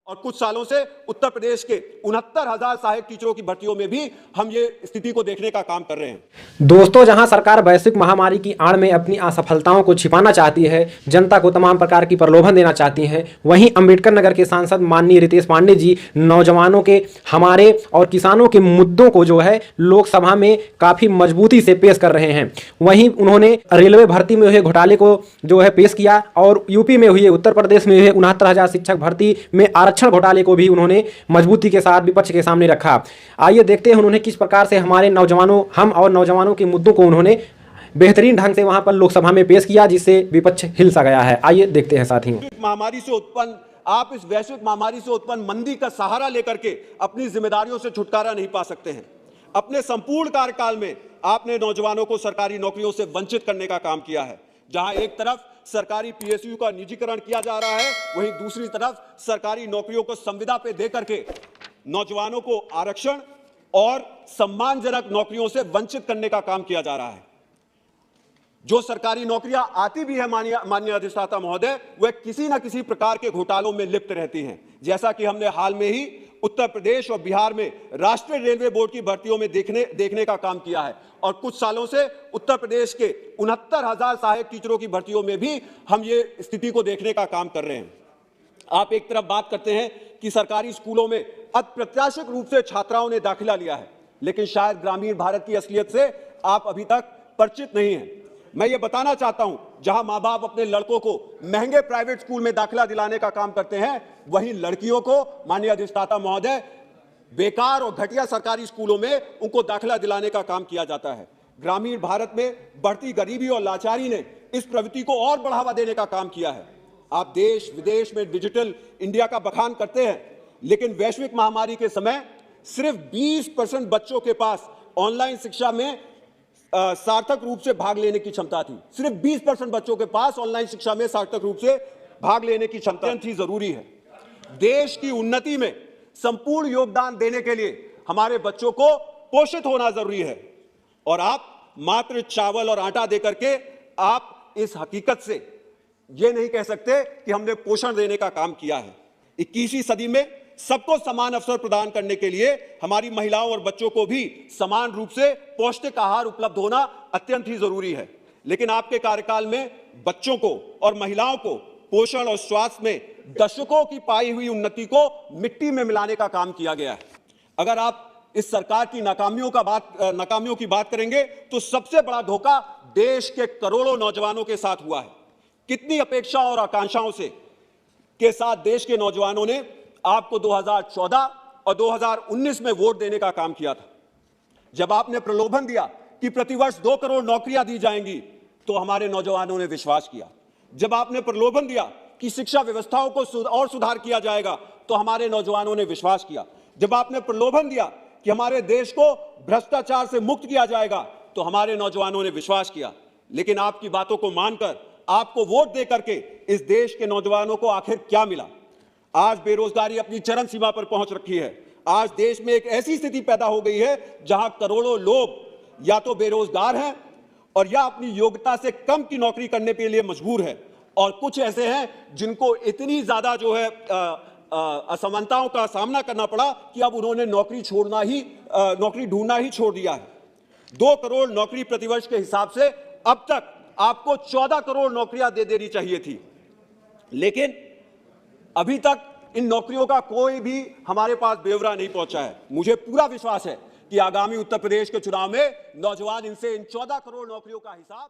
और कुछ सालों से उत्तर प्रदेश के 69,000 सहायक टीचरों की भर्तियों में भी हम ये स्थिति को देखने का काम कर रहे हैं। दोस्तों, जहां सरकार वैश्विक महामारी की आड़ में अपनी असफलताओं को छिपाना चाहती है, जनता को तमाम प्रकार की प्रलोभन देना चाहती है, वहीं अंबेडकर नगर के सांसद माननीय रितेश पांडे जी नौजवानों के, हमारे और किसानों के मुद्दों को जो है लोकसभा में काफ़ी मजबूती से पेश कर रहे हैं। वहीं उन्होंने रेलवे भर्ती में हुए घोटाले को जो है पेश किया और यूपी में हुए, उत्तर प्रदेश में हुए 69,000 शिक्षक भर्ती में आरक्षण घोटाले को भी उन्होंने मजबूती के साथ विपक्ष के सामने रखा। आइए देखते हैं उन्होंने किस प्रकार से हमारे नौजवानों, हम और नौजवानों के मुद्दों को उन्होंने बेहतरीन ढंग से वहां पर लोकसभा में पेश किया, जिससे विपक्ष हिल सा गया है। आइए देखते हैं साथियों। आप इस वैश्विक महामारी से उत्पन्न मंदी का सहारा लेकर के अपनी जिम्मेदारियों से छुटकारा नहीं पा सकते हैं। अपने संपूर्ण कार्यकाल में आपने नौजवानों को सरकारी नौकरियों से वंचित करने का काम किया है। जहां एक तरफ सरकारी पीएसयू का निजीकरण किया जा रहा है, वहीं दूसरी तरफ सरकारी नौकरियों को संविदा पे दे करके नौजवानों को आरक्षण और सम्मानजनक नौकरियों से वंचित करने का काम किया जा रहा है। जो सरकारी नौकरियां आती भी है माननीय अधिष्ठाता महोदय, वह किसी न किसी प्रकार के घोटालों में लिप्त रहती हैं। जैसा कि हमने हाल में ही उत्तर प्रदेश और बिहार में राष्ट्रीय रेलवे बोर्ड की भर्तियों में देखने का काम किया है। और कुछ सालों से उत्तर प्रदेश के 69,000 सहायक टीचरों की भर्तियों में भी हम ये स्थिति को देखने का काम कर रहे हैं। आप एक तरफ बात करते हैं कि सरकारी स्कूलों में अप्रत्याशित रूप से छात्राओं ने दाखिला लिया है, लेकिन शायद ग्रामीण भारत की असलियत से आप अभी तक परिचित नहीं हैं। मैं ये बताना चाहता हूं, जहां मां बाप अपने लड़कों को महंगे प्राइवेट स्कूल में दाखिला दिलाने का काम करते हैं, वहीं लड़कियों को माननीय अधिष्ठाता महोदय बेकार और घटिया सरकारी स्कूलों में उनको दाखिला दिलाने का काम किया जाता है। ग्रामीण भारत में बढ़ती गरीबी और लाचारी ने इस प्रवृत्ति को और बढ़ावा देने का काम किया है। आप देश विदेश में डिजिटल इंडिया का बखान करते हैं, लेकिन वैश्विक महामारी के समय सिर्फ 20% बच्चों के पास ऑनलाइन शिक्षा में सार्थक रूप से भाग लेने की क्षमता थी। सिर्फ 20% बच्चों के पास ऑनलाइन शिक्षा में सार्थक रूप से भाग लेने की क्षमता थी। जरूरी है देश की उन्नति में संपूर्ण योगदान देने के लिए हमारे बच्चों को पोषित होना जरूरी है। और आप मात्र चावल और आटा देकर के आप इस हकीकत से यह नहीं कह सकते कि हमने पोषण देने का काम किया है। 21वीं सदी में सबको समान अवसर प्रदान करने के लिए हमारी महिलाओं और बच्चों को भी समान रूप से पौष्टिक आहार उपलब्ध होना अत्यंत ही जरूरी है। लेकिन आपके कार्यकाल में बच्चों को और महिलाओं को पोषण और स्वास्थ्य में दशकों की पाई हुई उन्नति को मिट्टी में मिलाने का काम किया गया है। अगर आप इस सरकार की नाकामियों की बात करेंगे तो सबसे बड़ा धोखा देश के करोड़ों नौजवानों के साथ हुआ है। कितनी अपेक्षाओं और आकांक्षाओं के साथ देश के नौजवानों ने आपको 2014 और 2019 में वोट देने का काम किया था। जब आपने प्रलोभन दिया कि प्रतिवर्ष 2 करोड़ नौकरियां दी जाएंगी, तो हमारे नौजवानों ने विश्वास किया। जब आपने प्रलोभन दिया कि शिक्षा व्यवस्थाओं को और सुधार किया जाएगा, तो हमारे नौजवानों ने विश्वास किया। जब आपने प्रलोभन दिया कि हमारे देश को भ्रष्टाचार से मुक्त किया जाएगा, तो हमारे नौजवानों ने विश्वास किया। लेकिन आपकी बातों को मानकर, आपको वोट दे करके इस देश के नौजवानों को आखिर क्या मिला? आज बेरोजगारी अपनी चरम सीमा पर पहुंच रखी है। आज देश में एक ऐसी स्थिति पैदा हो गई है जहां करोड़ों लोग या तो बेरोजगार हैं और या अपनी योग्यता से कम की नौकरी करने के लिए मजबूर है, और कुछ ऐसे हैं जिनको इतनी ज्यादा जो है असमानताओं का सामना करना पड़ा कि अब उन्होंने नौकरी ढूंढना ही छोड़ दिया है। 2 करोड़ नौकरी प्रतिवर्ष के हिसाब से अब तक आपको 14 करोड़ नौकरियां दे देनी चाहिए थी, लेकिन अभी तक इन नौकरियों का कोई भी हमारे पास ब्यौरा नहीं पहुंचा है। मुझे पूरा विश्वास है कि आगामी उत्तर प्रदेश के चुनाव में नौजवान इन 14 करोड़ नौकरियों का हिसाब